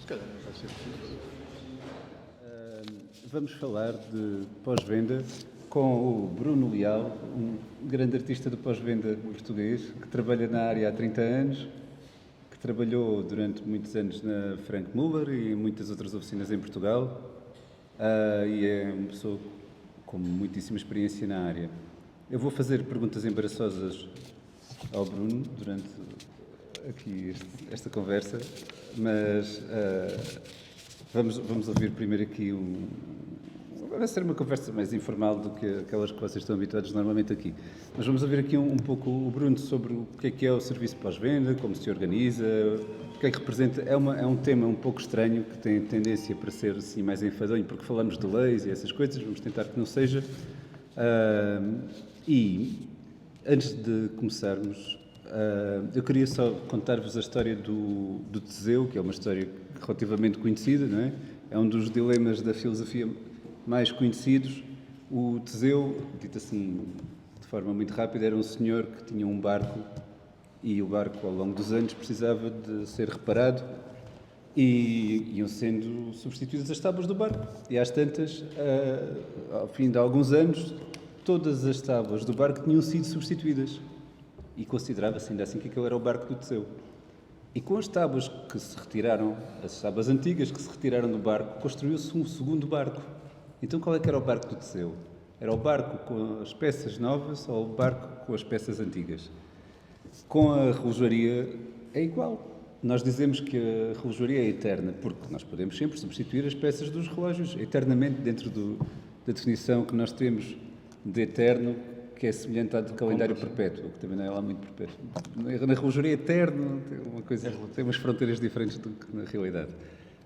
calhar não vai ser preciso. Vamos falar de pós-venda com o Bruno Leal, um grande artista de pós-venda português, que trabalha na área há 30 anos, que trabalhou durante muitos anos na Frank Muller e em muitas outras oficinas em Portugal, e é uma pessoa com muitíssima experiência na área. Eu vou fazer perguntas embaraçosas ao Bruno durante aqui esta conversa, mas vamos ouvir primeiro aqui vai ser uma conversa mais informal do que aquelas que vocês estão habituados normalmente aqui. Mas vamos ouvir aqui um pouco o Bruno sobre o que é o serviço pós-venda, como se organiza, o que é que representa. É um tema um pouco estranho, que tem tendência para ser assim mais enfadonho, porque falamos de leis e essas coisas, vamos tentar que não seja. E, antes de começarmos, eu queria só contar-vos a história do Teseu, que é uma história relativamente conhecida, não é? É um dos dilemas da filosofia mais conhecidos. O Teseu, dito assim de forma muito rápida, era um senhor que tinha um barco e o barco, ao longo dos anos, precisava de ser reparado e iam sendo substituídas as tábuas do barco. E às tantas, ao fim de alguns anos, todas as tábuas do barco tinham sido substituídas. E considerava-se ainda assim que aquele era o barco do Teseu. E com as tábuas que se retiraram, as tábuas antigas que se retiraram do barco, construiu-se um segundo barco. Então qual é que era o barco do Teseu? Era o barco com as peças novas ou o barco com as peças antigas? Com a relojaria é igual. Nós dizemos que a relojaria é eterna, porque nós podemos sempre substituir as peças dos relógios eternamente dentro da definição que nós temos de eterno, que é semelhante à do calendário perpétuo, que também não é lá muito perpétuo. Na relojaria eterno tem umas fronteiras diferentes do que na realidade.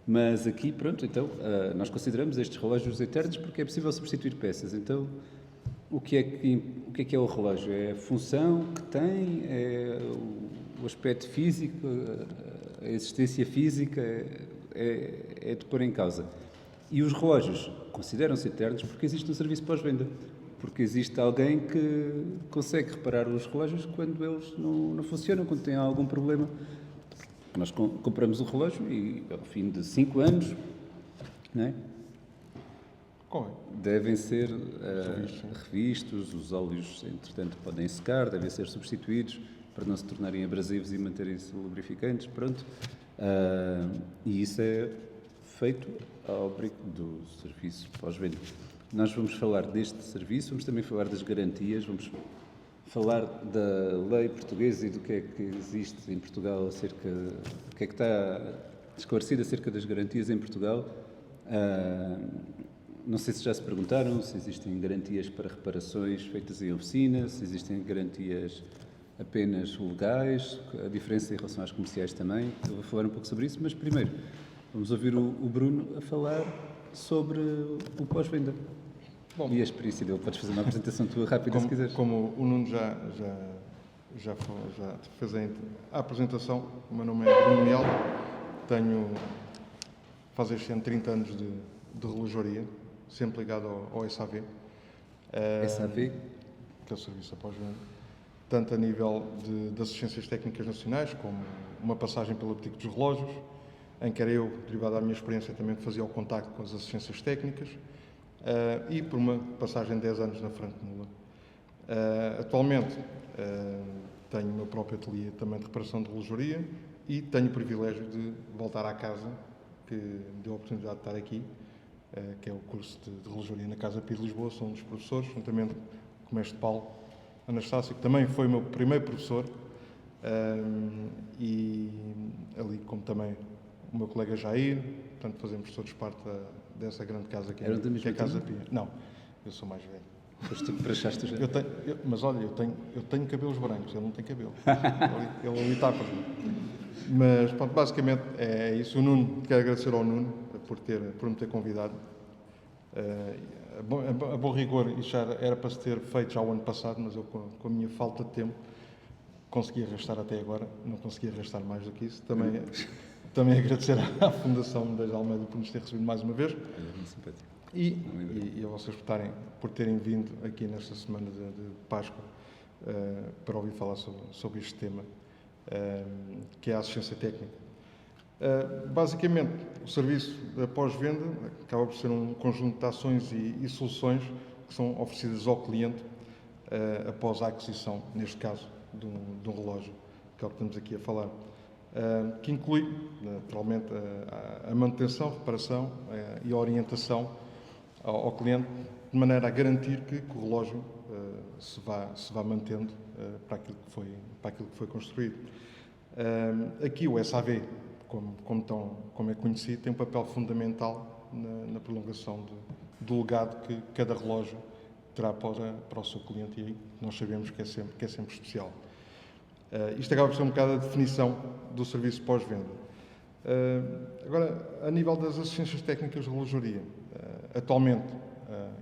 Mas aqui, pronto, então, nós consideramos estes relógios eternos porque é possível substituir peças. Então, o que é o relógio? É a função que tem, é o aspecto físico, a existência física, é de pôr em causa. E os relógios consideram-se eternos porque existe um serviço pós-venda. Porque existe alguém que consegue reparar os relógios quando eles não funcionam, quando têm algum problema. Nós compramos o relógio e, ao fim de 5 anos, não é? Devem ser revistos, os óleos, entretanto, podem secar, devem ser substituídos para não se tornarem abrasivos e manterem-se lubrificantes, pronto. E isso é feito ao abrigo do serviço pós-venda. Nós vamos falar deste serviço, vamos também falar das garantias, vamos falar da lei portuguesa e do que é que existe em Portugal acerca, o que é que está esclarecido acerca das garantias em Portugal. Não sei se já se perguntaram se existem garantias para reparações feitas em oficina, se existem garantias apenas legais, a diferença em relação às comerciais também. Eu vou falar um pouco sobre isso, mas primeiro vamos ouvir o Bruno a falar sobre o pós-venda. Bom, e a experiência dele. Podes fazer uma apresentação tua rápida se quiseres. Como o Nuno já fez a apresentação, o meu nome é Bruno Leal, faz este ano 30 anos de relojoaria, sempre ligado ao SAV. SAV? Que é o Serviço Pós-Venda. Tanto a nível de assistências técnicas nacionais, como uma passagem pela boutique dos relógios, em que era eu, derivado da minha experiência, também fazia o contacto com as assistências técnicas, e por uma passagem de 10 anos na Frank Muller. Atualmente tenho o meu próprio ateliê também de reparação de relojoaria e tenho o privilégio de voltar à casa, que me deu a oportunidade de estar aqui, que é o curso de relojoaria na Casa Pia de Lisboa. Sou um dos professores, juntamente com o mestre Paulo Anastácio, que também foi o meu primeiro professor, e ali como também o meu colega Jair, portanto fazemos todos parte dessa grande casa que é a Casa Pia. Não, eu sou mais velho. Foste tu que praxaste já? Mas olha, eu tenho cabelos brancos, ele não tem cabelo. ele ali está para mim. Mas pronto, basicamente é isso. O Nuno, quero agradecer ao Nuno por me ter convidado. A bom rigor, isto já era para se ter feito já o ano passado, mas eu com a minha falta de tempo consegui arrastar até agora, não consegui arrastar mais do que isso. Também agradecer à Fundação Medeiros de Almeida por nos ter recebido mais uma vez. E a vocês por terem vindo aqui nesta semana de Páscoa para ouvir falar sobre este tema, que é a assistência técnica. Basicamente, o serviço de pós-venda acaba por ser um conjunto de ações e soluções que são oferecidas ao cliente após a aquisição, neste caso, de um relógio, que é o que estamos aqui a falar, que inclui, naturalmente, a manutenção, reparação e a orientação ao cliente, de maneira a garantir que o relógio se vá mantendo para aquilo que foi construído. Aqui o SAV, como é conhecido, tem um papel fundamental na prolongação do legado que cada relógio terá para o seu cliente, e aí nós sabemos que é sempre especial. Isto acaba por ser um bocado a definição do serviço pós-venda. Agora, a nível das assistências técnicas de relojoaria, atualmente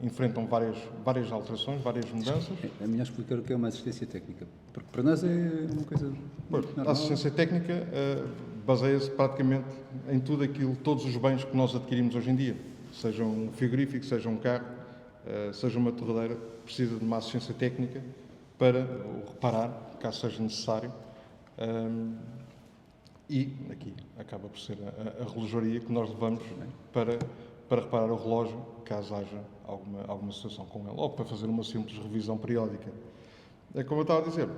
enfrentam várias alterações, várias mudanças. É melhor explicar o que é uma assistência técnica, porque para nós é uma coisa normal. A assistência técnica baseia-se praticamente em todos os bens que nós adquirimos hoje em dia, seja um frigorífico, seja um carro, seja uma torradeira, precisa de uma assistência técnica para o reparar, caso seja necessário. E aqui acaba por ser a relojoaria que nós levamos para reparar o relógio, caso haja alguma situação com ele, ou para fazer uma simples revisão periódica. Como eu estava a dizer,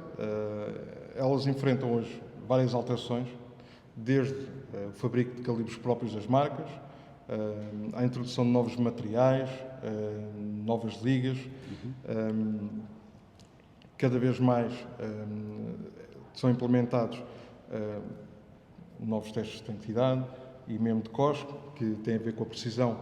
elas enfrentam hoje várias alterações, desde o fabrico de calibres próprios das marcas, à introdução de novos materiais, novas ligas. Cada vez mais são implementados novos testes de tanquidade e mesmo de cosco, que têm a ver com a precisão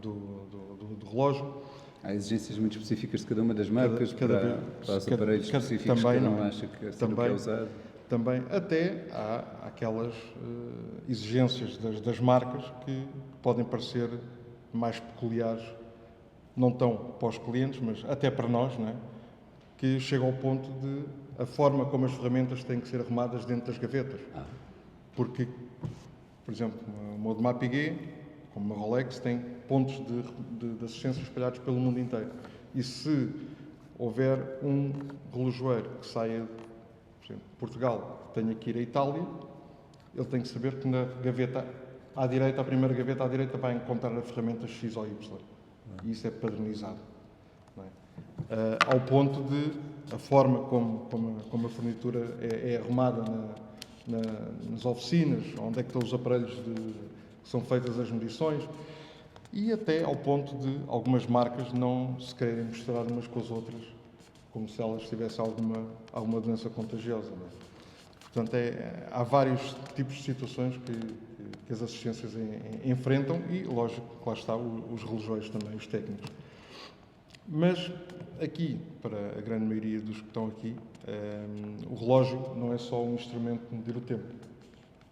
do relógio. Há exigências muito específicas de cada uma das marcas para os aparelhos específicos que cada um acha que é usado. Também, até há aquelas exigências das marcas que podem parecer mais peculiares, não tão para os clientes, mas até para nós, não é? Que chega ao ponto de a forma como as ferramentas têm que ser arrumadas dentro das gavetas. Porque, por exemplo, uma Audemars Piguet, como uma Rolex, tem pontos de assistência espalhados pelo mundo inteiro. E se houver um relojoeiro que saia, por exemplo, de Portugal, tenha que ir à Itália, ele tem que saber que na gaveta à direita, a primeira gaveta à direita, vai encontrar a ferramenta X ou Y. E isso é padronizado. Não é? Ao ponto de a forma como a fornitura é arrumada nas oficinas, onde é que estão os aparelhos que são feitas as medições, e até ao ponto de algumas marcas não se quererem misturar umas com as outras, como se elas tivessem alguma doença contagiosa. Não é? Portanto, há vários tipos de situações que as assistências enfrentam e, lógico, que lá está os relojoeiros também, os técnicos. Mas aqui, para a grande maioria dos que estão aqui, o relógio não é só um instrumento de medir o tempo.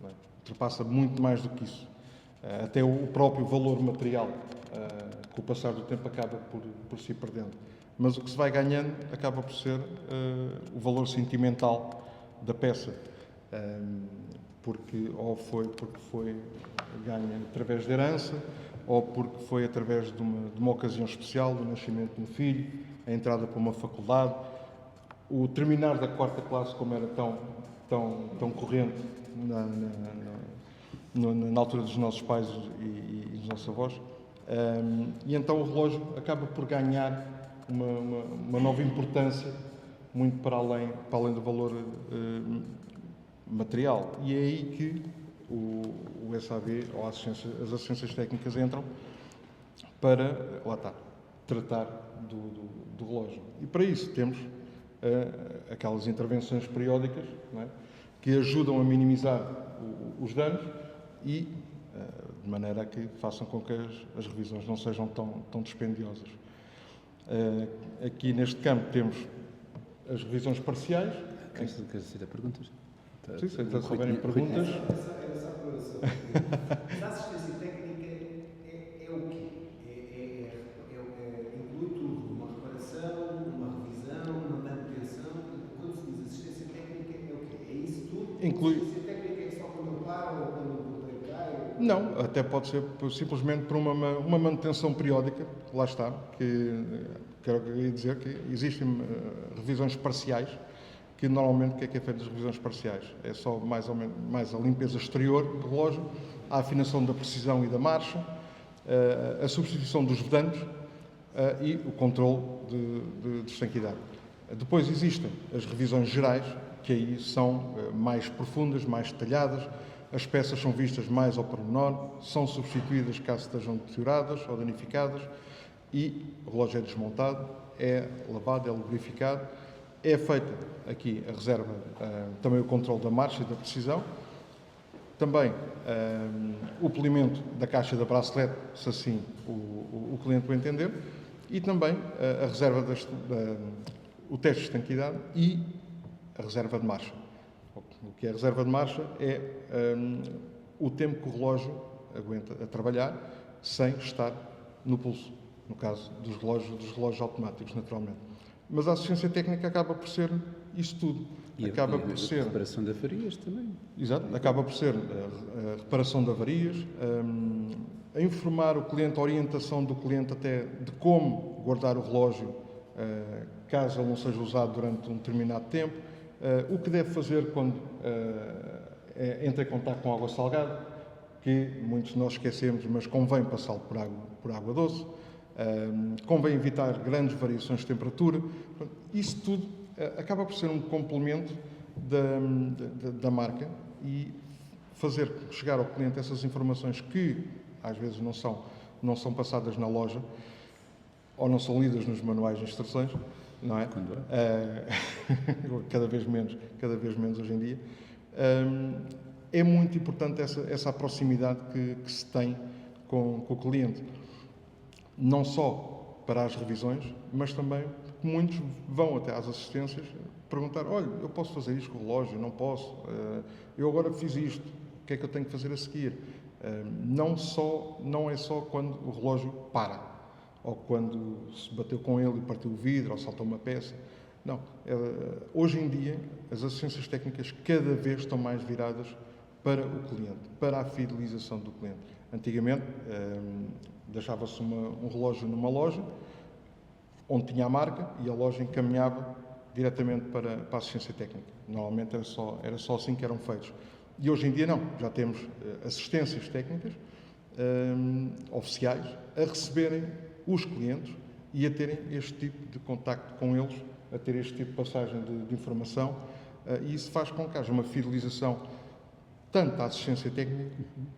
Não é? Ultrapassa muito mais do que isso. Até o próprio valor material, com o passar do tempo, acaba por se ir perdendo. Mas o que se vai ganhando acaba por ser o valor sentimental da peça, porque foi ganha através de herança, ou porque foi através de uma ocasião especial, do nascimento de um filho, a entrada para uma faculdade, o terminar da quarta classe, como era tão corrente na altura dos nossos pais e dos nossos avós. E então o relógio acaba por ganhar uma nova importância, muito para além do valor material. E é aí que o SAV, ou as assistências técnicas, entram para, tratar do relógio. E para isso temos aquelas intervenções periódicas, não é? Que ajudam a minimizar os danos e de maneira a que façam com que as revisões não sejam tão dispendiosas. Aqui neste campo temos as revisões parciais. Queres fazer perguntas? Sim, se houverem perguntas. A assistência técnica é o quê? Inclui tudo, uma reparação, uma revisão, uma manutenção. Quando se diz assistência técnica, é o quê? É isso tudo? Inclui. A assistência técnica é só quando para ou quando o roteiro cai? Não, até pode ser simplesmente por uma manutenção periódica, lá está, que quero dizer que existem revisões parciais que normalmente o que é feito das revisões parciais? É só mais ou menos mais a limpeza exterior do relógio, a afinação da precisão e da marcha, a substituição dos vedantes e o controle de estanquidade. Depois existem as revisões gerais, que aí são mais profundas, mais detalhadas, as peças são vistas mais ao pormenor, são substituídas caso estejam deterioradas ou danificadas e o relógio é desmontado, é lavado, é lubrificado, é feita aqui a reserva, também o controle da marcha e da precisão, também o polimento da caixa da bracelete, se assim o cliente o entender, e também a reserva o teste de estanquidade e a reserva de marcha. O que é a reserva de marcha é o tempo que o relógio aguenta a trabalhar sem estar no pulso, no caso dos relógios automáticos, naturalmente. Mas a assistência técnica acaba por ser isso tudo. Acaba por ser a reparação de avarias também. Exato, acaba por ser a reparação de avarias, a informar o cliente, a orientação do cliente até de como guardar o relógio caso ele não seja usado durante um determinado tempo, o que deve fazer quando entra em contato com água salgada, que muitos de nós esquecemos, mas convém passá-lo por água doce, convém evitar grandes variações de temperatura. Isso tudo acaba por ser um complemento da marca e fazer chegar ao cliente essas informações que às vezes não são passadas na loja ou não são lidas nos manuais de instruções, não é? Cada vez menos hoje em dia. É muito importante essa proximidade que se tem com o cliente. Não só para as revisões, mas também muitos vão até às assistências perguntar: olha, eu posso fazer isto com o relógio? Não posso. Eu agora fiz isto. O que é que eu tenho que fazer a seguir? Não é só quando o relógio para, ou quando se bateu com ele e partiu o vidro, ou saltou uma peça. Não. Hoje em dia, as assistências técnicas cada vez estão mais viradas para o cliente, para a fidelização do cliente. Antigamente, deixava-se um relógio numa loja, onde tinha a marca, e a loja encaminhava diretamente para a assistência técnica. Normalmente era só assim que eram feitos. E hoje em dia não, já temos assistências técnicas oficiais a receberem os clientes e a terem este tipo de contacto com eles, a ter este tipo de passagem de informação, e isso faz com que haja uma fidelização tanto à assistência técnica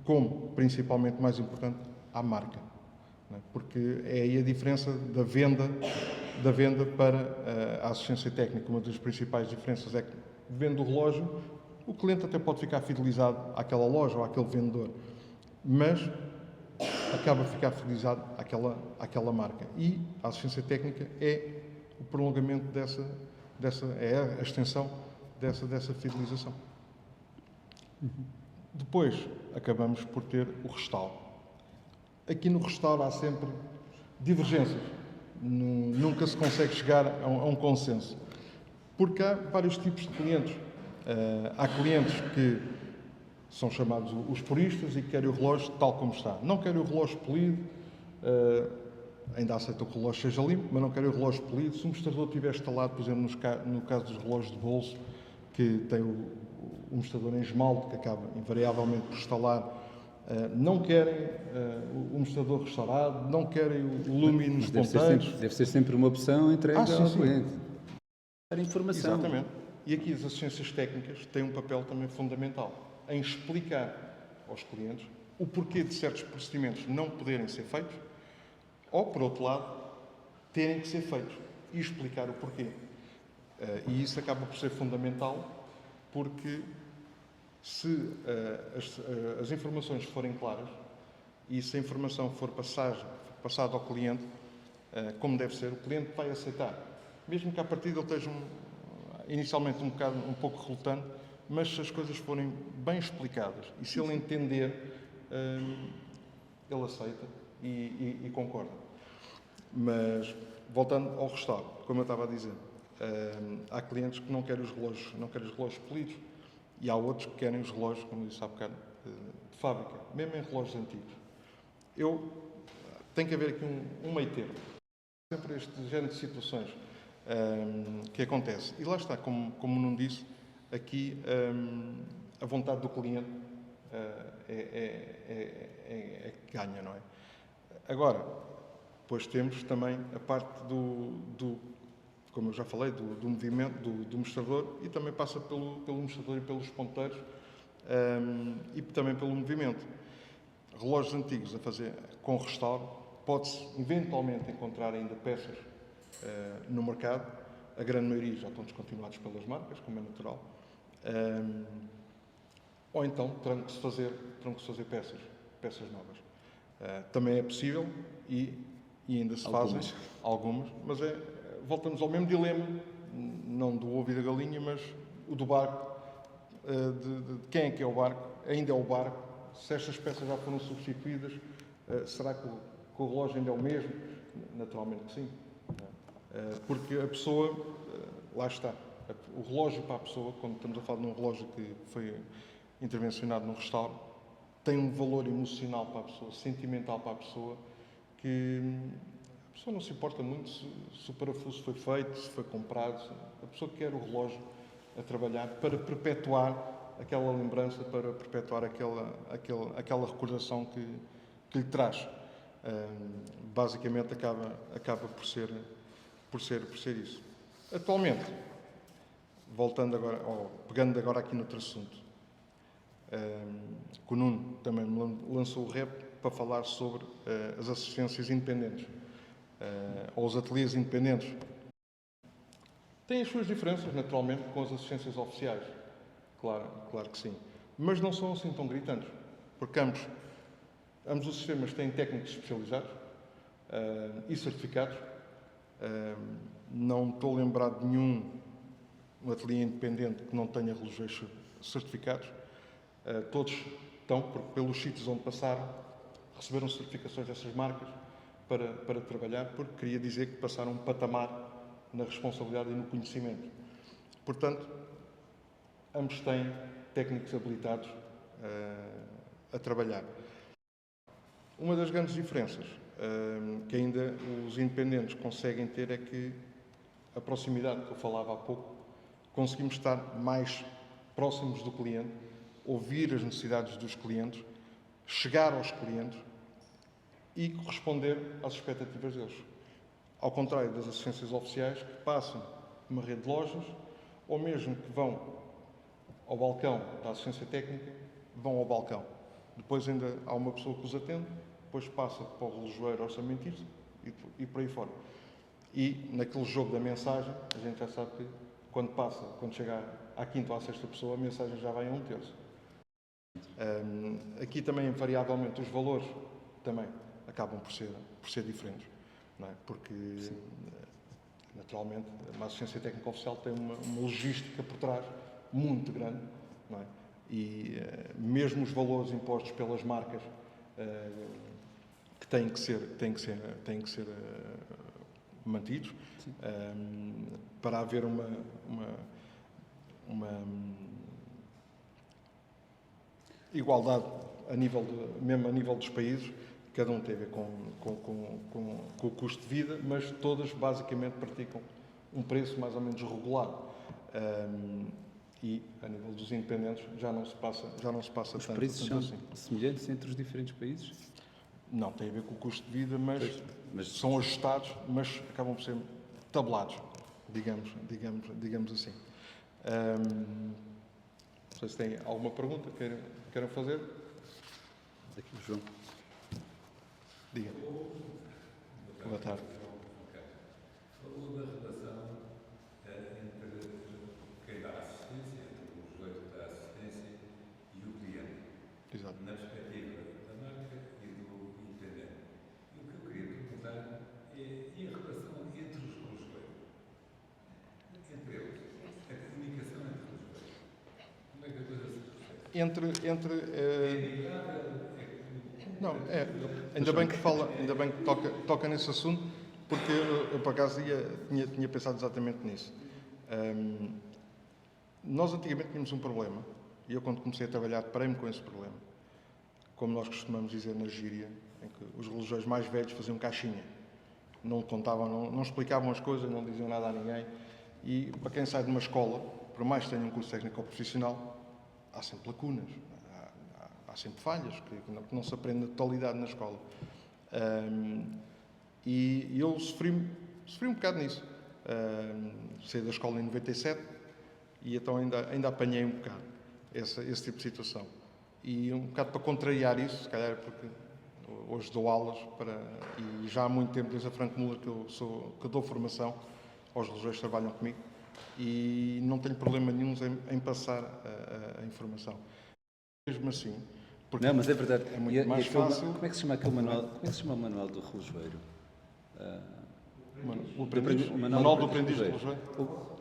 como, principalmente, mais importante, à marca. Porque é aí a diferença da venda para a assistência técnica. Uma das principais diferenças é que, vendo o relógio, o cliente até pode ficar fidelizado àquela loja ou àquele vendedor, mas acaba a ficar fidelizado àquela marca. E a assistência técnica é o prolongamento é a extensão dessa fidelização. Depois, acabamos por ter o restauro. Aqui no restauro há sempre divergências. Nunca se consegue chegar a um consenso. Porque há vários tipos de clientes. Há clientes que são chamados os puristas e que querem o relógio tal como está. Não querem o relógio polido, ainda aceitam que o relógio seja limpo, mas não querem o relógio polido. Se o mostrador estiver instalado, por exemplo, no caso dos relógios de bolso, que tem o mostrador em esmalte, que acaba invariavelmente por estalar, não querem o mostrador restaurado, não querem o lume nos ponteiros. Deve ser sempre uma opção entregue ao cliente. Dar informação. Exatamente. E aqui as assistências técnicas têm um papel também fundamental em explicar aos clientes o porquê de certos procedimentos não poderem ser feitos ou, por outro lado, terem que ser feitos e explicar o porquê. E isso acaba por ser fundamental porque se as informações forem claras e se a informação for passada ao cliente como deve ser, o cliente vai aceitar. Mesmo que à partida ele esteja inicialmente um pouco relutante, mas se as coisas forem bem explicadas e se ele entender, ele aceita e concorda. Mas, voltando ao restauro, como eu estava a dizer, há clientes que não querem os relógios polidos e há outros que querem os relógios, como disse há bocado, de fábrica, mesmo em relógios antigos. Tem que haver aqui um meio termo. Sempre este género de situações. que acontece. E lá está, como não disse, aqui a vontade do cliente é que ganha, não é? Agora, depois temos também a parte como eu já falei, do movimento, do mostrador, e também passa pelo mostrador e pelos ponteiros, e também pelo movimento. Relógios antigos a fazer com restauro, pode-se eventualmente encontrar ainda peças no mercado, a grande maioria já estão descontinuados pelas marcas, como é natural, ou então terão que se fazer peças novas. Também é possível e ainda se fazem algumas, mas voltamos ao mesmo dilema, não do ovo e da galinha, mas o do barco, de quem é que é o barco, ainda é o barco, se estas peças já foram substituídas, será que o relógio ainda é o mesmo? Naturalmente que sim. Porque a pessoa, lá está, o relógio para a pessoa, quando estamos a falar de um relógio que foi intervencionado no restauro, tem um valor emocional para a pessoa, sentimental para a pessoa, que a pessoa não se importa muito se o parafuso foi feito, se foi comprado. A pessoa quer o relógio a trabalhar para perpetuar aquela lembrança, para perpetuar aquela recordação que lhe traz. Basicamente acaba por ser isso. Atualmente, voltando agora, pegando agora aqui noutro assunto, que o Nuno também me lançou o rap para falar sobre as assistências independentes, ou os ateliês independentes. Têm as suas diferenças, naturalmente, com as assistências oficiais. Claro que sim. Mas não são assim tão gritantes, porque ambos os sistemas têm técnicos especializados e certificados. Não estou lembrado de nenhum ateliê independente que não tenha relógios certificados. Todos estão, porque pelos sítios onde passaram, receberam certificações dessas marcas para trabalhar, porque queria dizer que passaram um patamar na responsabilidade e no conhecimento. Portanto, ambos têm técnicos habilitados a trabalhar. Uma das grandes diferenças que ainda os independentes conseguem ter é que a proximidade que eu falava há pouco, conseguimos estar mais próximos do cliente, ouvir as necessidades dos clientes, chegar aos clientes e corresponder às expectativas deles. Ao contrário das assistências oficiais, que passam uma rede de lojas, ou mesmo que vão ao balcão da assistência técnica, vão ao balcão. Depois ainda há uma pessoa que os atende, depois passa para o relojoeiro orçamentista e por aí fora. E naquele jogo da mensagem, a gente já sabe que quando chega à quinta ou à sexta pessoa, a mensagem já vai a 1/3. Aqui também, invariavelmente, os valores também acabam por ser diferentes, não é? Porque, naturalmente, uma assistência técnica oficial tem uma logística por trás muito grande, não é? E mesmo os valores impostos pelas marcas que têm que ser mantidos para haver uma igualdade mesmo a nível dos países, cada um tem a ver com o custo de vida, mas todas basicamente praticam um preço mais ou menos regular. E a nível dos independentes já não se passa Os tanto preços são assim. semelhantes entre os diferentes países? Não, tem a ver com o custo de vida, mas são Pois. ajustados, mas acabam por ser tabelados, digamos assim. Não sei se tem alguma pergunta que queiram fazer. Aqui o João. Diga. Boa tarde. Falou da relação entre quem dá assistência, entre o usuário da assistência e o cliente, Exato. na perspectiva da marca e do intendente. E o que eu queria perguntar é, e a relação entre os relógios? Entre eles? A comunicação entre os relógios? Como é que a coisa se processa? É amigável? Não, ainda bem que toca nesse assunto, porque eu por acaso tinha pensado exatamente nisso. Nós antigamente tínhamos um problema, e eu quando comecei a trabalhar deparei-me com esse problema. Como nós costumamos dizer na gíria, em que os relógios mais velhos faziam caixinha. não contavam, não explicavam as coisas, não diziam nada a ninguém. E para quem sai de uma escola, por mais que tenha um curso técnico ou profissional, há sempre lacunas, há sempre falhas, que não se aprende na totalidade na escola. E eu sofri um bocado nisso. Saí da escola em 97 e então ainda apanhei um bocado esse tipo de situação. E um bocado para contrariar isso, se calhar porque hoje dou aulas e já há muito tempo, desde a Franco Muller, que eu dou formação aos relógios que trabalham comigo e não tenho problema nenhum em passar a informação. Mesmo assim, porque Não, mas é verdade. é muito mais fácil. Como é que se chama aquele manual? Como é que se chama o manual do relojoeiro? O manual do aprendiz de relojoeiro.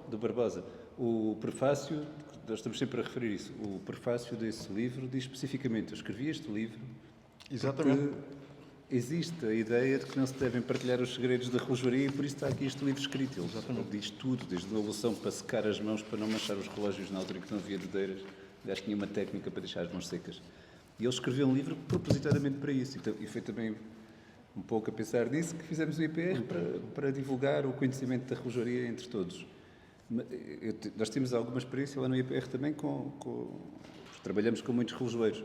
Do Barbosa. O prefácio, nós estamos sempre a referir isso, o prefácio desse livro diz especificamente: eu escrevi este livro Exatamente. porque existe a ideia de que não se devem partilhar os segredos da relojoaria e por isso está aqui este livro escrito. Ele diz tudo, desde a evolução para secar as mãos, para não manchar os relógios na altura que não havia dedeiras. Acho que tinha uma técnica para deixar as mãos secas. E ele escreveu um livro propositadamente para isso. E foi também um pouco a pensar nisso que fizemos o IPR para divulgar o conhecimento da relojoaria entre todos. Nós temos alguma experiência lá no IPR também trabalhamos com muitos relojoeiros.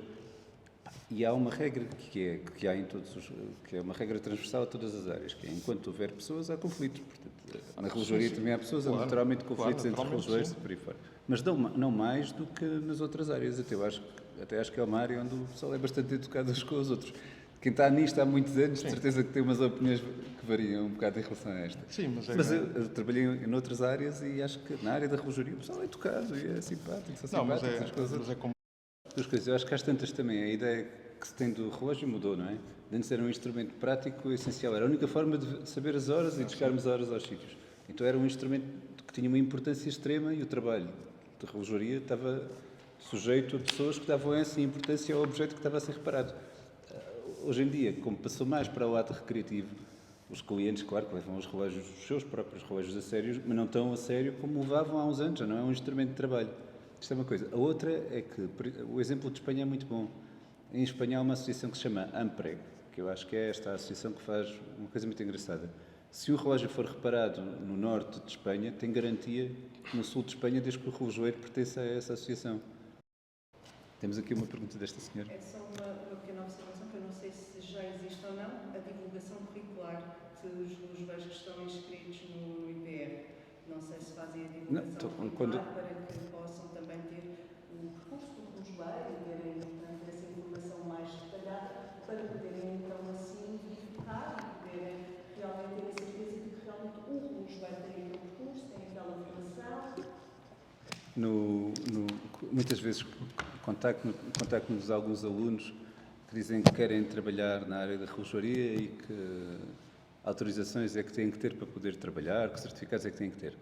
E há uma regra que há em que é uma regra transversal a todas as áreas, que é enquanto houver pessoas, há conflitos. Portanto, na relojoaria também há pessoas, há naturalmente conflitos entre relojoeiros e por aí fora. Mas não mais do que nas outras áreas. Até acho que é uma área onde o pessoal é bastante educado uns com os outros. Quem está nisto há muitos anos, de certeza que tem umas opiniões que variam um bocado em relação a esta. Sim, mas eu trabalhei em outras áreas e acho que na área da relojoaria o pessoal é educado e é simpático, são simpáticos as coisas. Mas é como... Duas coisas. Eu acho que às tantas também a ideia que se tem do relógio mudou, não é? Antes era um instrumento prático essencial. Era a única forma de saber as horas e de chegarmos a horas aos sítios. Então era um instrumento que tinha uma importância extrema e o trabalho de relojoaria estava sujeito a pessoas que davam essa importância ao objeto que estava a ser reparado. Hoje em dia, como passou mais para o lado recreativo, os clientes, claro, que levam os relógios, os seus próprios relógios a sério, mas não tão a sério como levavam há uns anos, já não é um instrumento de trabalho. Isto é uma coisa. A outra é que o exemplo de Espanha é muito bom. Em Espanha há uma associação que se chama AMPREG, que eu acho que é esta associação que faz uma coisa muito engraçada. Se um relógio for reparado no norte de Espanha, tem garantia no sul de Espanha, desde que o relojoeiro pertence a essa associação. Temos aqui uma pergunta desta senhora. É só uma pequena observação, que eu não sei se já existe ou não, a divulgação curricular dos relojoeiros que estão inscritos no IPR. Não sei se fazem a divulgação curricular para que possam também ter o percurso do relojoeiro e terem, portanto, essa informação mais detalhada para poderem, então, assim, verificar e poderem realmente ter a certeza de que realmente o relojoeiro tem aquele percurso, tem aquela formação. Muitas vezes contacto-nos alguns alunos que dizem que querem trabalhar na área da relojoaria e que autorizações é que têm que ter para poder trabalhar, que certificados é que têm que ter.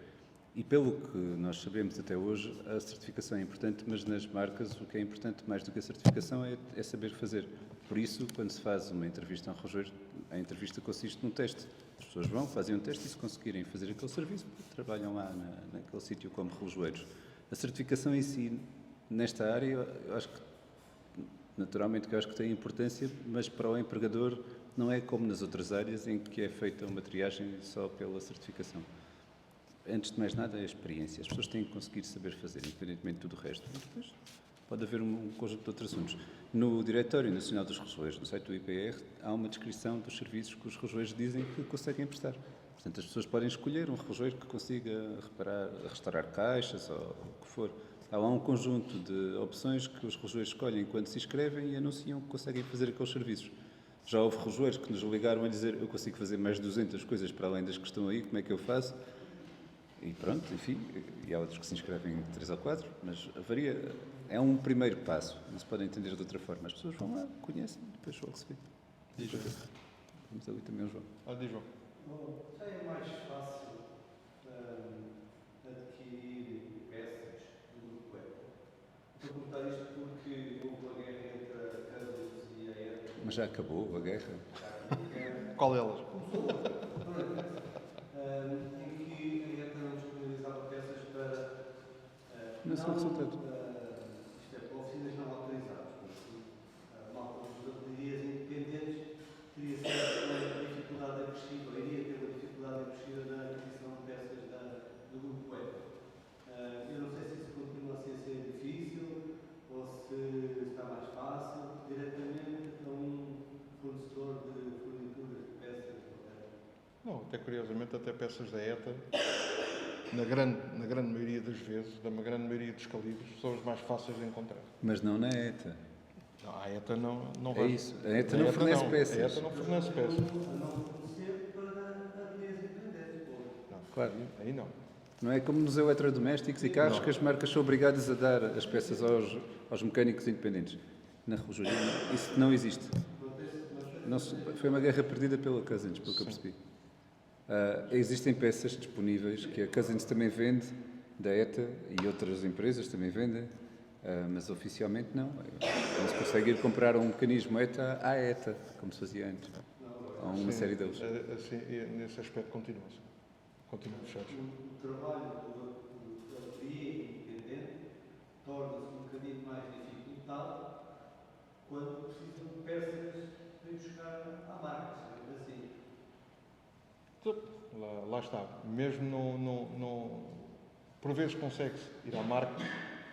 E pelo que nós sabemos até hoje, a certificação é importante, mas nas marcas o que é importante mais do que a certificação é saber fazer. Por isso, quando se faz uma entrevista a um relojoeiro, a entrevista consiste num teste. As pessoas vão, fazem um teste e se conseguirem fazer aquele serviço, trabalham lá naquele sítio como relojoeiros. A certificação em si, nesta área, eu acho que, naturalmente, eu acho que tem importância, mas para o empregador não é como nas outras áreas em que é feita uma triagem só pela certificação. Antes de mais nada, é a experiência. As pessoas têm que conseguir saber fazer, independentemente de tudo o resto. E depois pode haver um conjunto de outros assuntos. No Diretório Nacional dos Relojoeiros, no site do IPR, há uma descrição dos serviços que os relojoeiros dizem que conseguem prestar. Portanto, as pessoas podem escolher um relojoeiro que consiga restaurar caixas ou o que for. Há lá um conjunto de opções que os relojoeiros escolhem quando se inscrevem e anunciam que conseguem fazer aqueles serviços. Já houve relojoeiros que nos ligaram a dizer: eu consigo fazer mais de 200 coisas para além das que estão aí, como é que eu faço? E pronto, enfim, e há outros que se inscrevem em 3 ou 4, mas varia. É um primeiro passo, não se pode entender de outra forma. As pessoas vão lá, conhecem, depois logo se vê. Diz João. Vamos ali também ao João. Diz João. Bom, já é mais fácil adquirir peças do grupo Apple. Estou a perguntar isto porque houve uma guerra entre a Cummins e a Apple. Mas já acabou a guerra? Qual delas? Em que a Apple não disponibilizava peças para... Não sei o resultado. Isto é, para oficinas não autorizadas, porque malta dos ateliês independentes teria sempre uma dificuldade acrescida, ou iria ter uma Não, até curiosamente, até peças da ETA, na grande maioria das vezes, da grande maioria dos calibres, são as mais fáceis de encontrar. Mas não na ETA. Não, a ETA não É vai. isso. A ETA não fornece peças. A ETA não fornece peças. A não fornecer para avenidas independentes. Claro. Aí não. Não é como nos eletrodomésticos e carros que as marcas são obrigadas a dar as peças aos mecânicos independentes. Na relojaria, isso não existe. Foi uma guerra perdida pela Cousins, pelo que eu percebi. Existem peças disponíveis que a Cousins também vende, da ETA, e outras empresas também vendem, mas oficialmente não. Não se consegue ir comprar um mecanismo ETA à ETA, como se fazia antes. Há uma série deles. Assim, nesse aspecto continua-se. Continua fechados. O trabalho do ateliê independente torna-se um bocadinho mais dificultado quando precisam de peças para ir buscar à marca, assim. Lá está. Mesmo por vezes consegue-se ir à marca,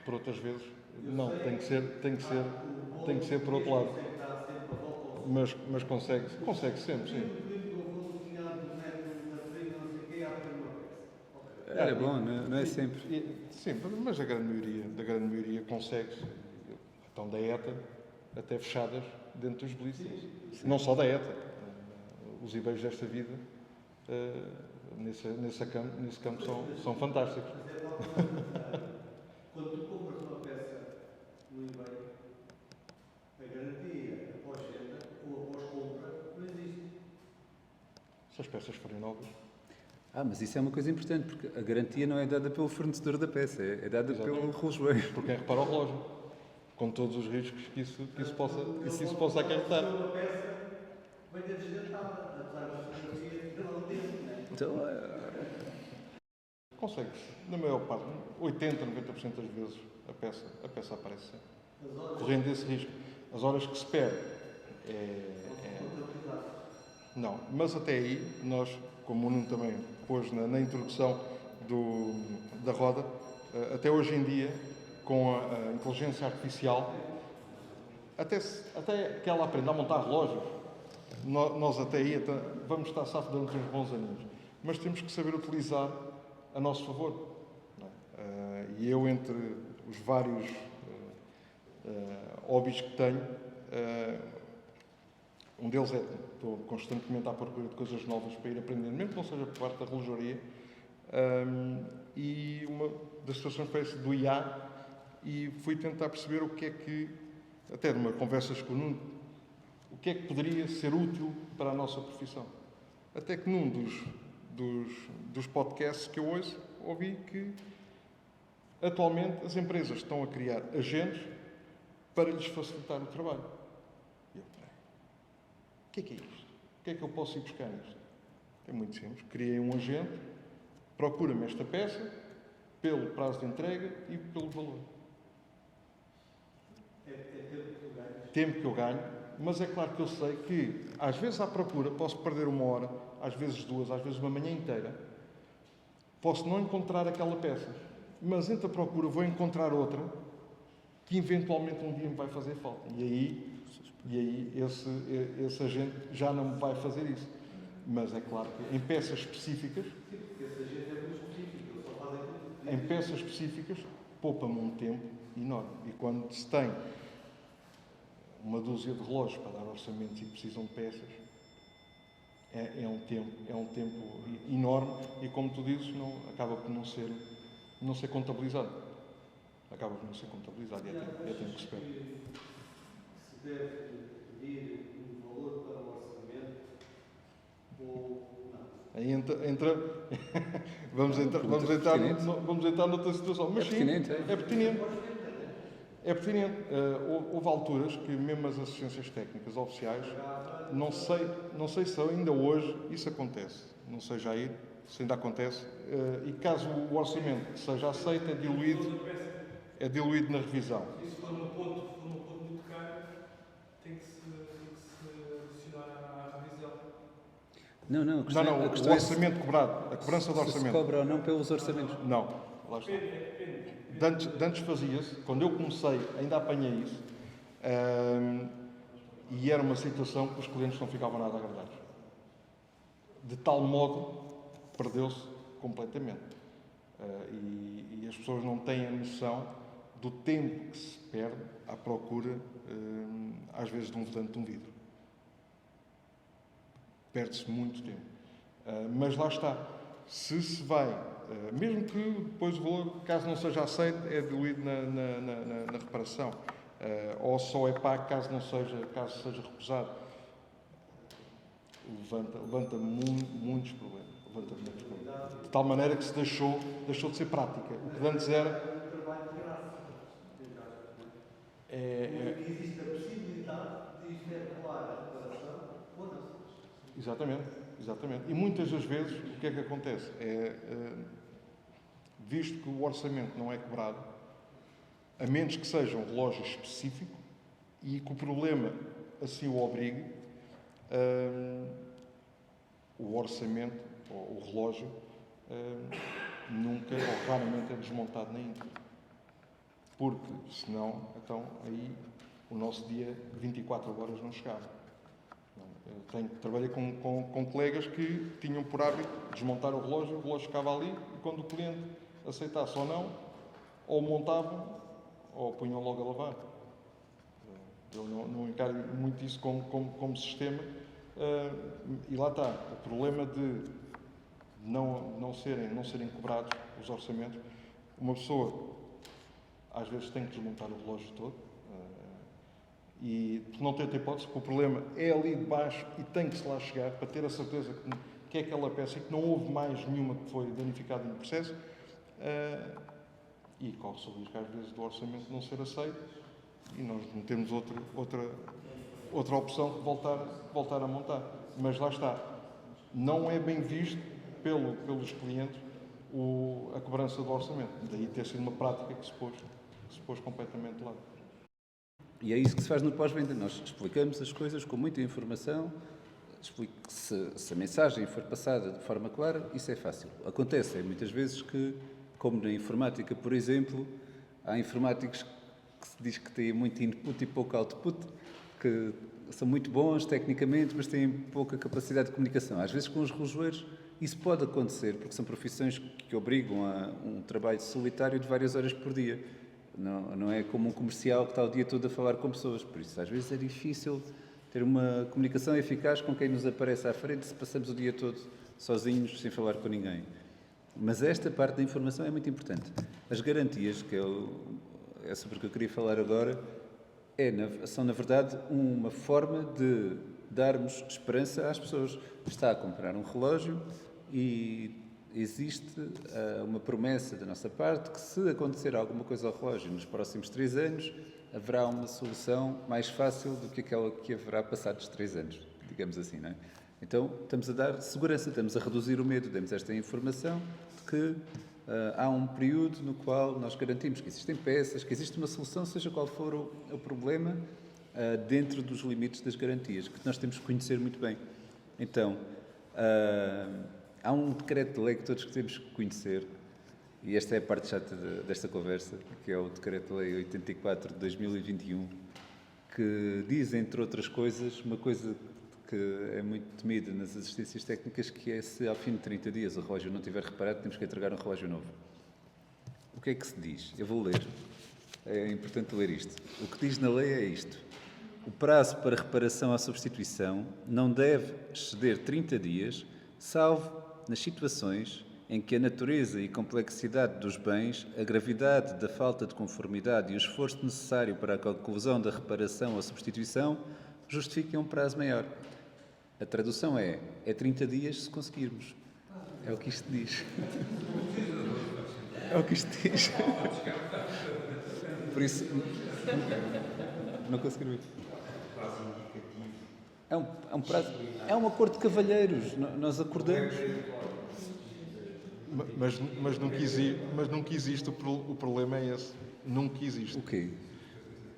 por outras vezes não. Tem que ser por outro lado. Mas consegue sempre, sim. É bom, não é sempre. Sim, mas a grande maioria consegue. Então da ETA até fechadas dentro dos belíssimos. Não só da ETA. Os eBays desta vida nesse campo são fantásticos. Quando tu compras uma peça no eBay, a garantia após venda ou após compra não existe. Se as peças forem novas. Mas isso é uma coisa importante, porque a garantia não é dada pelo fornecedor da peça, é dada pelo relojoeiro. Por quem repara o relógio. Com todos os riscos que isso possa acarretar. Uma peça venha desgastada, apesar da fotografia não ter, né? Então, Consegue-se. Na maior parte, 80, 90% das vezes, a peça aparece sempre. Correndo esse risco. As horas que se perde Não, mas até aí, nós, como o Nuno também pôs na introdução da roda, até hoje em dia, com a inteligência artificial, até que ela aprenda a montar relógios, nós até aí vamos estar safos durante uns bons aninhos. Mas temos que saber utilizar a nosso favor. Não é? E eu, entre os vários hobbies que tenho, um deles estou constantemente à procura de coisas novas para ir aprendendo, mesmo que não seja por parte da relojoaria. E uma das situações foi essa do IA, e fui tentar perceber o que é que, até de uma conversas com o Nuno, o que é que poderia ser útil para a nossa profissão. Até que num dos podcasts que eu ouço, ouvi que atualmente as empresas estão a criar agentes para lhes facilitar o trabalho. E eu, o que é isto? O que é que eu posso ir buscar nisto? É muito simples. Criei um agente, procura-me esta peça, pelo prazo de entrega e pelo valor. Tempo que eu ganho, mas é claro que eu sei que, às vezes à procura, posso perder 1 hora, às vezes 2, às vezes uma manhã inteira. Posso não encontrar aquela peça, mas entre a procura vou encontrar outra que eventualmente um dia me vai fazer falta. E aí esse agente já não me vai fazer isso. Mas é claro que em peças específicas, poupa-me um tempo enorme. E quando se tem uma dúzia de relógios para dar orçamentos e precisam de peças, é um tempo enorme e, como tu dizes, acaba por não ser contabilizado. Acaba por não ser contabilizado e é tempo que se perde. Se deve pedir um valor para o orçamento ou não? Aí vamos entrar noutra situação. Mas é pertinente. É pertinente. Houve alturas que mesmo as assistências técnicas oficiais, não sei se ainda hoje isso acontece. Não sei, Jair, se ainda acontece. E caso o orçamento seja aceito, é diluído na revisão. Se for um ponto muito caro, tem que se adicionar à revisão. Não, o orçamento cobrado, a cobrança do orçamento. Se cobra ou não pelos orçamentos? Não, lá está. De antes fazia-se, quando eu comecei, ainda apanhei isso, e era uma situação que os clientes não ficavam nada agradados. de tal modo perdeu-se completamente. E as pessoas não têm a noção do tempo que se perde à procura, às vezes, de um volante de um vidro. Perde-se muito tempo. Mas lá está. Se se vai, mesmo que depois o valor, caso não seja aceito, é diluído na reparação, ou só é pago caso seja recusado, levanta muitos problemas. De tal maneira que se deixou de ser prática. O que antes era. Existe a possibilidade de efetuar a reparação ou não. Exatamente. E muitas das vezes, o que é que acontece? Visto que o orçamento não é cobrado, a menos que seja um relógio específico e que o problema assim o obrigue, o orçamento, ou o relógio, nunca ou raramente é desmontado na íntegra. Porque, senão, então, aí o nosso dia 24 horas não chegava. Trabalhei com colegas que tinham por hábito desmontar o relógio ficava ali e quando o cliente aceitasse ou não, ou montavam ou punham logo a lavar. Eu não encaro muito isso como sistema. E lá está, o problema de não serem cobrados os orçamentos. Uma pessoa às vezes tem que desmontar o relógio todo e não tem outra hipótese, porque o problema é ali de baixo e tem que se lá chegar para ter a certeza que é aquela peça e que não houve mais nenhuma que foi danificada no processo, e corre-se o risco às vezes do orçamento não ser aceito e nós não temos outra opção que voltar a montar. Mas lá está, não é bem visto pelos clientes a cobrança do orçamento. Daí ter sido uma prática que se pôs completamente de lado. E é isso que se faz no pós-venda. Nós explicamos as coisas com muita informação, se a mensagem for passada de forma clara, isso é fácil. Acontece muitas vezes que, como na informática, por exemplo, há informáticos que se diz que têm muito input e pouco output, que são muito bons tecnicamente, mas têm pouca capacidade de comunicação. Às vezes com os relojoeiros isso pode acontecer, porque são profissões que obrigam a um trabalho solitário de várias horas por dia. Não é como um comercial que está o dia todo a falar com pessoas. Por isso, às vezes é difícil ter uma comunicação eficaz com quem nos aparece à frente se passamos o dia todo sozinhos, sem falar com ninguém. Mas esta parte da informação é muito importante. As garantias, que é sobre o que eu queria falar agora, são, na verdade, uma forma de darmos esperança às pessoas. Está a comprar um relógio e existe uma promessa da nossa parte que, se acontecer alguma coisa ao relógio nos próximos 3 anos, haverá uma solução mais fácil do que aquela que haverá passados 3 anos, digamos assim, não é? Então, estamos a dar segurança, estamos a reduzir o medo, damos esta informação de que há um período no qual nós garantimos que existem peças, que existe uma solução, seja qual for o problema, dentro dos limites das garantias, que nós temos que conhecer muito bem. Então, há um decreto de lei que todos temos que conhecer, e esta é a parte chata desta conversa, que é o decreto de lei 84 de 2021, que diz, entre outras coisas, uma coisa que é muito temida nas assistências técnicas, que é: se ao fim de 30 dias o relógio não estiver reparado, temos que entregar um relógio novo. O que é que se diz? Eu vou ler. É importante ler isto. O que diz na lei é isto: o prazo para reparação à substituição não deve exceder 30 dias, salvo nas situações em que a natureza e complexidade dos bens, a gravidade da falta de conformidade e o esforço necessário para a conclusão da reparação ou substituição justifiquem um prazo maior. A tradução é 30 dias se conseguirmos. É o que isto diz. É o que isto diz. Por isso, não conseguiram ir. É um prazo, é um acordo de cavalheiros. Nós acordamos. Mas nunca existe, o problema é esse. Nunca existe. O quê?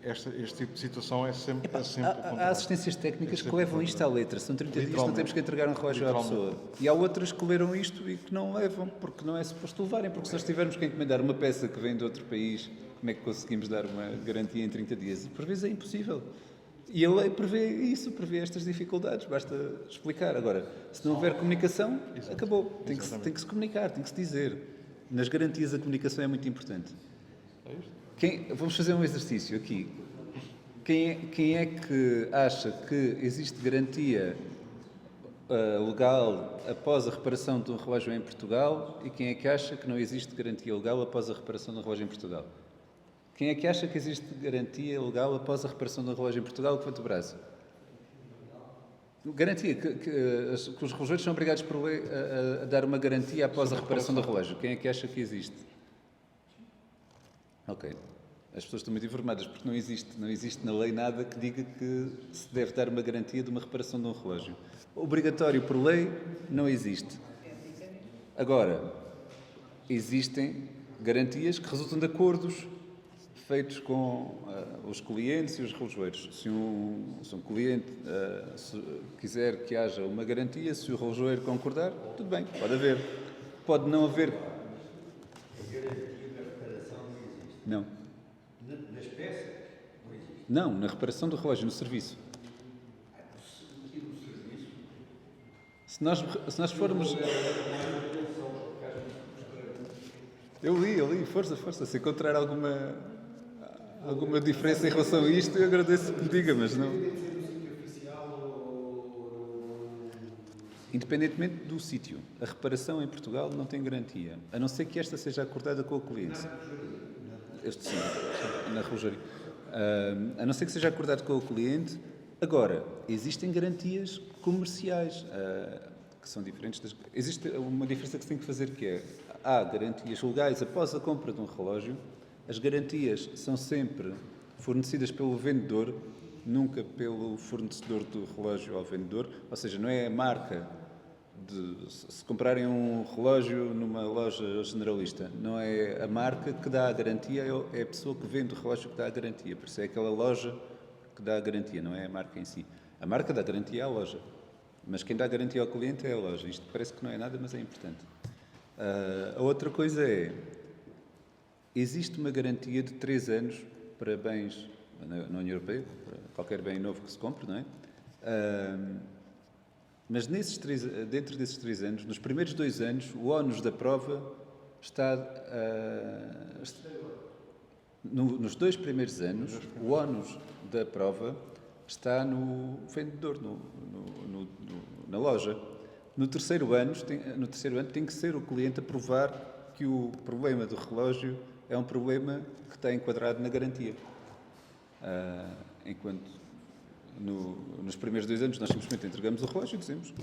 Este tipo de situação é sempre Há assistências técnicas que levam isto à letra. São 30 dias, não temos que entregar um relógio à pessoa. E há outras que leram isto e que não levam, porque não é suposto levarem. Porque se nós tivermos que encomendar uma peça que vem de outro país, como é que conseguimos dar uma garantia em 30 dias? E por vezes é impossível. E a lei prevê isso, prevê estas dificuldades, basta explicar. Agora, se não houver comunicação, acabou. Tem que se comunicar, tem que se dizer. Nas garantias a comunicação é muito importante. Vamos fazer um exercício aqui. Quem é que acha que existe garantia legal após a reparação de um relógio em Portugal e quem é que acha que não existe garantia legal após a reparação de um relógio em Portugal? Quem é que acha que existe garantia legal após a reparação de um relógio em Portugal? Levante o braço. Garantia, que os relógios são obrigados por lei a dar uma garantia após a reparação do relógio. Quem é que acha que existe? Ok. As pessoas estão muito informadas, porque não existe na lei nada que diga que se deve dar uma garantia de uma reparação de um relógio. Obrigatório por lei, não existe. Agora, existem garantias que resultam de acordos feitos com os clientes e os relojoeiros. Se um cliente quiser que haja uma garantia, se o relojoeiro concordar, tudo bem, pode haver. Pode não haver. A garantia da reparação não existe. Não. Nas peças, não existe. Não, na reparação do relógio, no serviço. E no serviço? Se nós formos... Eu li, força. Se encontrar alguma diferença em relação a isto, eu agradeço que me diga, mas não... Independentemente do sítio, a reparação em Portugal não tem garantia, a não ser que esta seja acordada com o cliente. Este sim, na relojaria. A não ser que seja acordado com o cliente. Agora, existem garantias comerciais, que são diferentes das... Existe uma diferença que se tem que fazer, que é, há garantias legais após a compra de um relógio. As garantias são sempre fornecidas pelo vendedor, nunca pelo fornecedor do relógio ao vendedor, ou seja, não é a marca se comprarem um relógio numa loja generalista, não é a marca que dá a garantia, é a pessoa que vende o relógio que dá a garantia, por isso é aquela loja que dá a garantia, não é a marca em si. A marca dá garantia à loja, mas quem dá garantia ao cliente é a loja. Isto parece que não é nada, mas é importante. A outra coisa é, existe uma garantia de 3 anos para bens na União Europeia, para qualquer bem novo que se compre, não é? Mas dentro desses 3 anos, nos primeiros 2 anos, o ónus da prova está... nos 2 primeiros anos, o ónus da prova está no vendedor, na loja. No terceiro ano tem que ser o cliente a provar que o problema do relógio é um problema que está enquadrado na garantia. Enquanto nos primeiros 2 anos nós simplesmente entregamos o relógio e dizemos que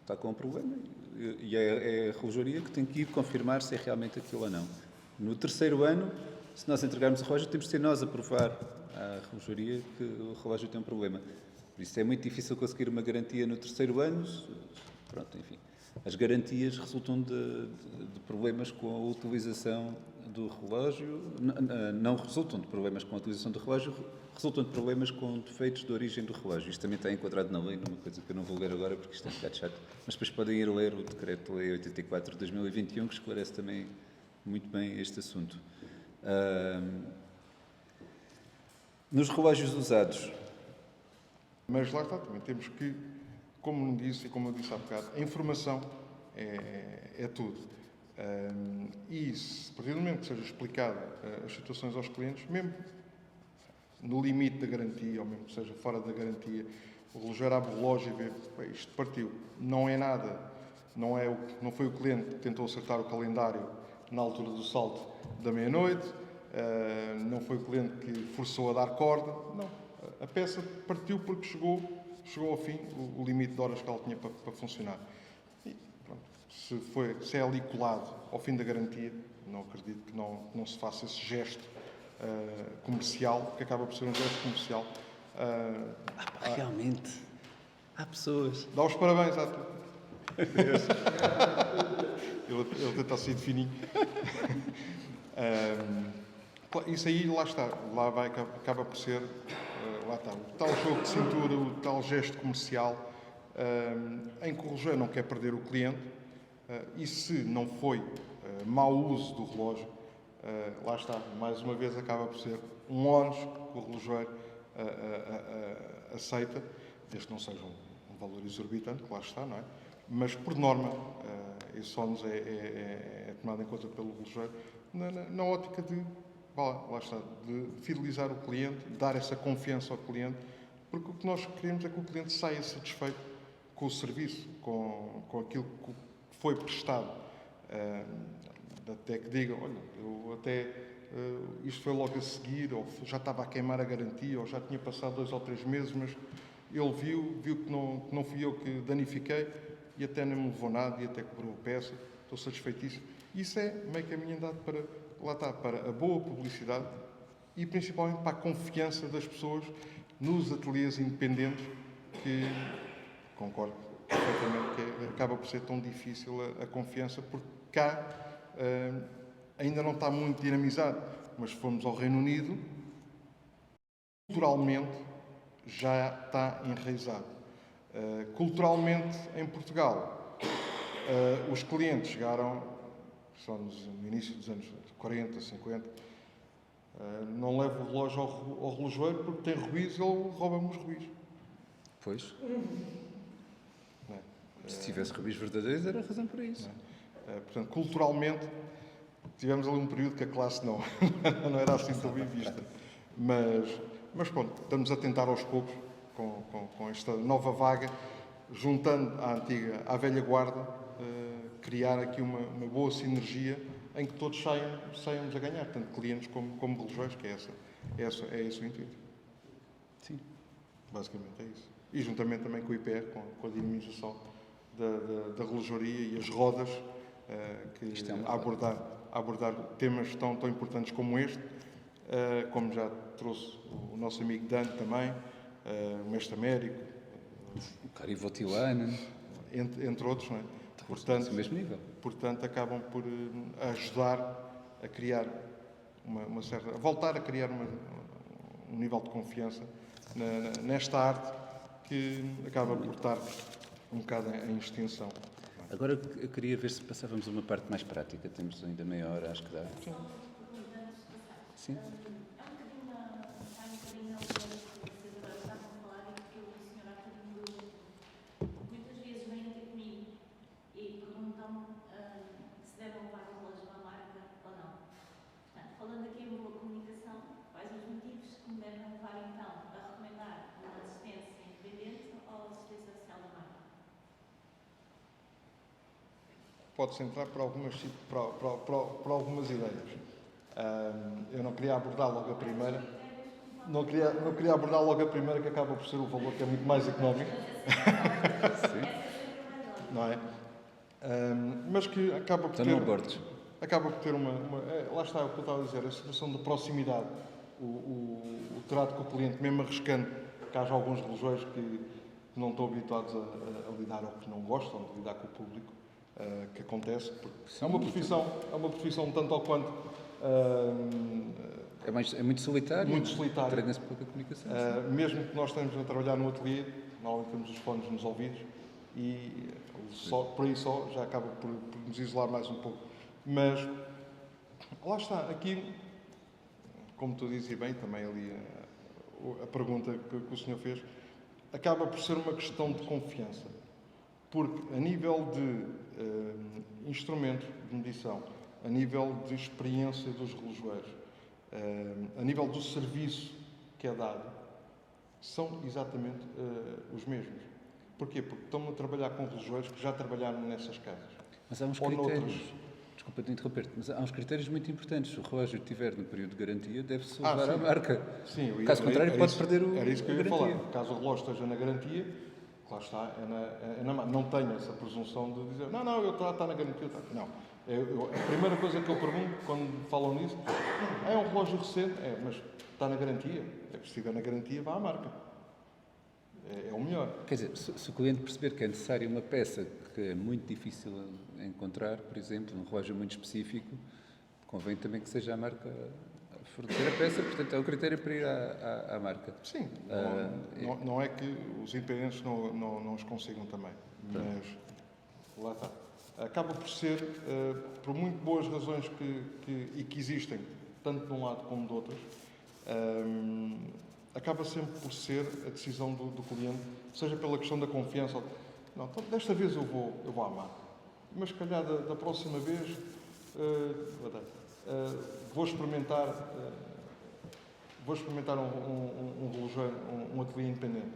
está com um problema e é a relojaria que tem que ir confirmar se é realmente aquilo ou não. No terceiro ano, se nós entregarmos o relógio, temos de ser nós a provar à relojaria que o relógio tem um problema. Por isso é muito difícil conseguir uma garantia no terceiro ano. Pronto, enfim. As garantias resultam de problemas com a utilização do relógio, não resultam de problemas com a utilização do relógio, resultam de problemas com defeitos de origem do relógio. Isto também está enquadrado na lei, numa coisa que eu não vou ler agora porque isto é um bocado chato, mas depois podem ir ler o Decreto-Lei 84 de 2021, que esclarece também muito bem este assunto. Nos relógios usados... Mas lá está, também temos que, como disse e como eu disse há bocado, a informação é tudo. E se, a partir do momento que seja explicado as situações aos clientes, mesmo no limite da garantia, ou mesmo que seja fora da garantia, o relojoeiro abre o relógio e vê, isto partiu. Não é nada, não foi o cliente que tentou acertar o calendário na altura do salto da meia-noite, não foi o cliente que forçou a dar corda, não. A peça partiu porque chegou ao fim o limite de horas que ela tinha para funcionar. E, pronto, se é ali colado ao fim da garantia, não acredito que não se faça esse gesto comercial, que acaba por ser um gesto comercial. Realmente, há pessoas... Dá os parabéns à tua. Ele tenta ser de fininho. Isso aí, lá está. Acaba por ser... lá está, o tal jogo de cintura, o tal gesto comercial, em que o relojoeiro não quer perder o cliente, e se não foi mau uso do relógio, lá está, mais uma vez acaba por ser um ónus que o relojoeiro aceita, desde que não seja um valor exorbitante, claro está, não é? Mas, por norma, esse ónus é tomado em conta pelo relojoeiro na ótica de, lá está, de fidelizar o cliente, dar essa confiança ao cliente, porque o que nós queremos é que o cliente saia satisfeito com o serviço, com aquilo que foi prestado. Até que digam, olha, eu até isto foi logo a seguir, ou já estava a queimar a garantia, ou já tinha passado 2 ou 3 meses, mas ele viu que não fui eu que danifiquei e até nem me levou nada e até cobrou a peça, estou satisfeitíssimo. Isso é meio caminho andado para, lá está, para a boa publicidade e principalmente para a confiança das pessoas nos ateliês independentes, que concordo perfeitamente que acaba por ser tão difícil a confiança, porque cá ainda não está muito dinamizado, mas se formos ao Reino Unido, culturalmente já está enraizado. Culturalmente, em Portugal, os clientes chegaram, só no início dos anos 40, 50, não levo o relógio ao relojoeiro porque tem ruídos, ele rouba-me os ruídos. Pois. Não é? Se tivesse rubis verdadeiros, era a razão para isso. Portanto, culturalmente, tivemos ali um período que a classe não era assim tão bem vista. Mas pronto, estamos a tentar aos poucos, com esta nova vaga, juntando à velha guarda, criar aqui uma boa sinergia em que todos saiamos a ganhar, tanto clientes como relojoeiros, que é esse o intuito. Sim. Basicamente é isso. E juntamente também com o IPR, com a dinamização da relojoaria e as rodas, que a abordar temas tão importantes como este, como já trouxe o nosso amigo Dan também, o Mestre Américo, o Carivotilano, entre outros, não é? Portanto, mesmo nível. Portanto, acabam por ajudar a criar a voltar a criar um nível de confiança nesta arte que acaba por estar um bocado em extinção. Agora eu queria ver se passávamos a uma parte mais prática. Temos ainda meia hora, acho que dá. Sim. Pode-se entrar para algumas ideias. Eu não queria abordar logo a primeira. Não queria abordar logo a primeira, que acaba por ser o valor que é muito mais económico. Sim. Não é? Mas que acaba por ter lá está o que eu estava a dizer, a situação de proximidade, o trato com o cliente, mesmo arriscando que haja alguns relojeiros que não estão habituados a lidar ou que não gostam de lidar com o público, que acontece, porque é uma profissão tanto ou quanto é muito solitário. Muito solitário. Treina-se pouca comunicação. Mesmo que nós estejamos a trabalhar no ateliê, normalmente temos os fones nos ouvidos e por aí só já acaba por nos isolar mais um pouco. Mas lá está, aqui, como tu dizes bem, também ali a pergunta que o senhor fez, acaba por ser uma questão de confiança. Porque a nível de instrumentos de medição, a nível de experiência dos relojoeiros, a nível do serviço que é dado, são exatamente os mesmos. Porquê? Porque estão a trabalhar com relojoeiros que já trabalharam nessas casas. Mas há uns critérios, desculpa te interromper, mas há uns critérios muito importantes. Se o relógio estiver no período de garantia, deve-se levar à marca. Sim, caso contrário, pode perder Era isso que eu ia garantia. falar. Caso o relógio esteja na garantia, lá está, não tenho essa presunção de dizer não, está na garantia. Não. A primeira coisa que eu pergunto quando falam nisso é um relógio recente, mas está na garantia. Se estiver na garantia, vá à marca. É o melhor. Quer dizer, se o cliente perceber que é necessária uma peça que é muito difícil de encontrar, por exemplo, um relógio muito específico, convém também que seja a marca a fornecer a peça, portanto é um critério para ir à marca. Sim, não é que os independentes não os consigam também, mas lá está. Acaba por ser, por muito boas razões que existem, tanto de um lado como de outros, acaba sempre por ser a decisão do cliente, seja pela questão da confiança. Não, então, desta vez eu vou à marca, mas se calhar da próxima vez vou experimentar um relógio, um ateliê independente,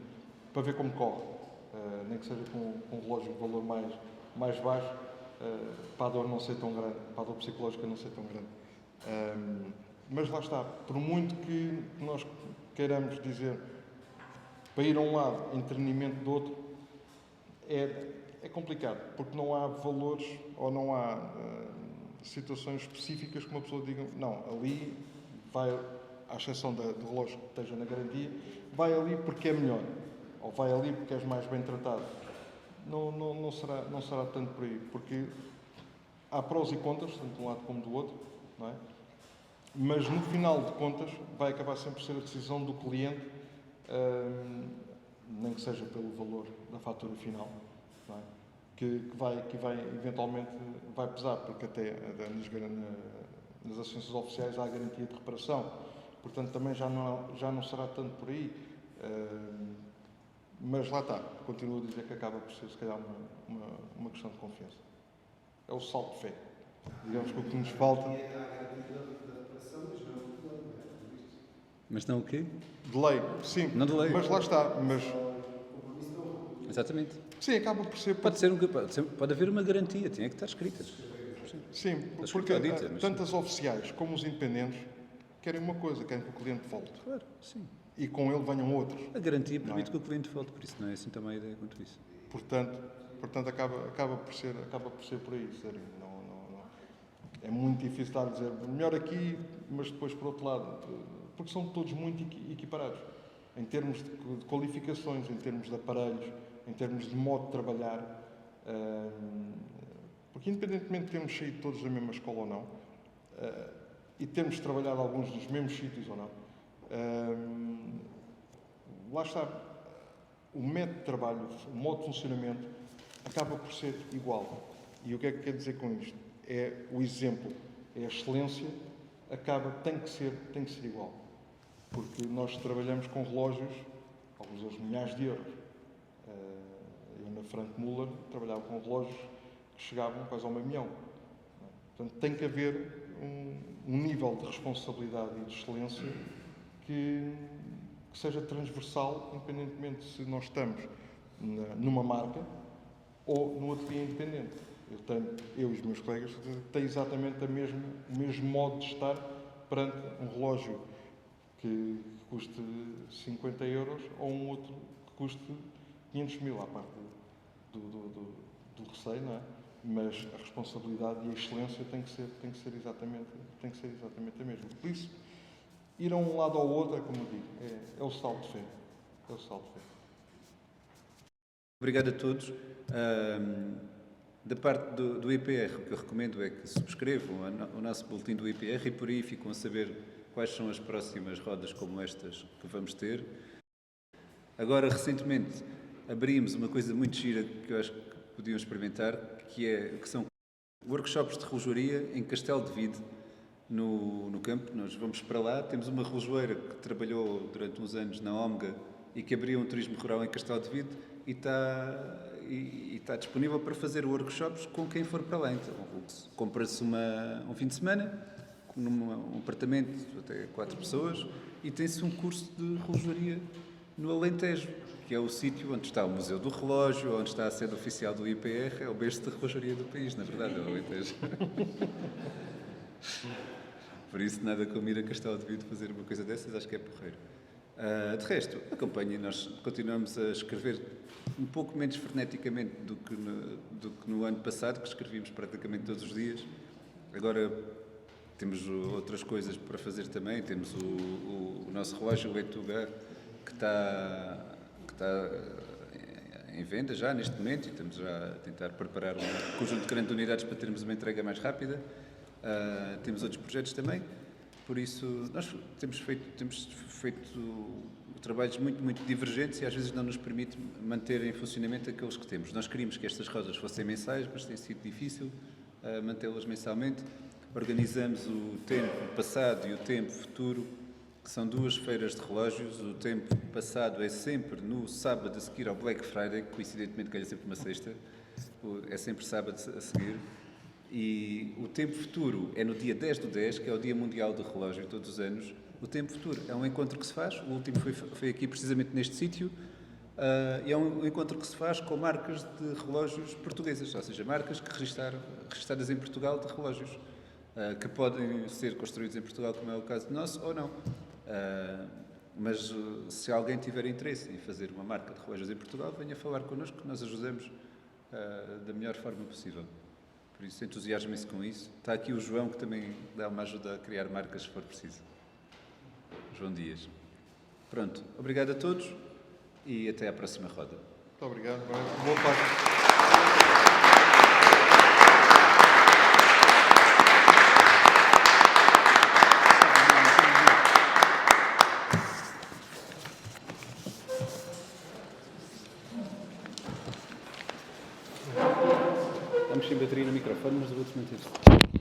para ver como corre, nem que seja com um relógio de valor mais baixo, para a dor não ser tão grande, para a dor psicológica não ser tão grande. Mas lá está, por muito que nós queiramos dizer para ir a um lado, entretenimento do outro, é complicado, porque não há valores ou não há situações específicas que uma pessoa diga, não, ali vai, à exceção do relógio que esteja na garantia, vai ali porque é melhor, ou vai ali porque és mais bem tratado. Não será tanto por aí, porque há prós e contras, tanto de um lado como do outro, não é? Mas no final de contas vai acabar sempre por ser a decisão do cliente, nem que seja pelo valor da fatura final, não é? que vai eventualmente vai pesar, porque até nas associações oficiais há a garantia de reparação, portanto também já não será tanto por aí. Mas lá está, continuo a dizer que acaba por ser se calhar uma questão de confiança. É o salto de fé. Digamos que o que nos falta. Mas não o quê? De lei, sim. Não de lei. Mas lá está. Mas... Exatamente. Sim, acaba por ser. Pode haver uma garantia, tinha que estar escrita. Sim, porque tanto as oficiais como os independentes querem uma coisa, querem que o cliente volte. Claro, sim. E com ele venham outros. A garantia permite que o cliente volte, por isso não é assim também a ideia quanto isso. Portanto acaba por ser por aí, sério. Não. É muito difícil estar a dizer melhor aqui, mas depois por outro lado, porque são todos muito equiparados. Em termos de qualificações, em termos de aparelhos, em termos de modo de trabalhar. Porque independentemente de termos saído todos da mesma escola ou não, e termos trabalhado alguns dos mesmos sítios ou não, lá está, o método de trabalho, o modo de funcionamento acaba por ser igual. E o que é que quer dizer com isto? É o exemplo, é a excelência, tem que ser igual. Porque nós trabalhamos com relógios, alguns deles milhares de euros. Eu na Frank Muller trabalhava com relógios que chegavam quase ao meio milhão. Portanto, tem que haver um nível de responsabilidade e de excelência que seja transversal, independentemente se nós estamos numa marca ou no ateliê independente. Eu e os meus colegas têm exatamente o mesmo modo de estar perante um relógio que custe 50 euros ou um outro que custe 500 mil, à parte do receio, não é? Mas a responsabilidade e a excelência tem que ser exatamente a mesma. Por isso, ir a um lado ou ao outro, é como eu digo, é o salto de fé. É o salto de fé. Obrigado a todos. Da parte do IPR, o que eu recomendo é que subscrevam o nosso boletim do IPR e por aí ficam a saber quais são as próximas rodas como estas que vamos ter. Agora, recentemente, abrimos uma coisa muito gira que eu acho que podiam experimentar, que são workshops de relojoaria em Castelo de Vide, no campo. Nós vamos para lá, temos uma relojoeira que trabalhou durante uns anos na OMGA e que abriu um turismo rural em Castelo de Vide e está disponível para fazer workshops com quem for para lá. Então, compra-se um fim de semana, num apartamento até 4 pessoas, e tem-se um curso de relojoaria no Alentejo, que é o sítio onde está o Museu do Relógio, onde está a sede oficial do IPR, é o berço de relojoaria do país, na verdade, é o Alentejo. Por isso, nada como ir a Castelo de Vide fazer uma coisa dessas, acho que é porreiro. De resto, acompanhem, nós continuamos a escrever um pouco menos freneticamente do que no ano passado, que escrevíamos praticamente todos os dias. Agora temos outras coisas para fazer também, temos o nosso relógio Leituga, que está em venda já neste momento e estamos já a tentar preparar um conjunto de grandes unidades para termos uma entrega mais rápida. Temos outros projetos também, por isso nós temos feito trabalhos muito divergentes e às vezes não nos permite manter em funcionamento aqueles que temos. Nós queríamos que estas rodas fossem mensais, mas tem sido difícil mantê-las mensalmente. Organizamos o tempo passado e o tempo futuro que são 2 feiras de relógios. O tempo passado é sempre no sábado a seguir ao Black Friday, que coincidentemente calha sempre uma sexta, é sempre sábado a seguir. E o tempo futuro é no dia 10/10, que é o Dia Mundial do Relógio, todos os anos. O tempo futuro é um encontro que se faz, o último foi aqui precisamente neste sítio, e é um encontro que se faz com marcas de relógios portuguesas, ou seja, marcas que registadas em Portugal de relógios, que podem ser construídos em Portugal, como é o caso de nosso, ou não. Mas se alguém tiver interesse em fazer uma marca de relógios em Portugal, venha falar connosco, que nós ajudamos da melhor forma possível. Por isso, entusiasmem-se com isso. Está aqui o João, que também dá uma ajuda a criar marcas, se for preciso. João Dias. Pronto. Obrigado a todos e até à próxima roda. Muito obrigado. Boa tarde. Estamos sem bateria no microfone, mas o outro manteve-se.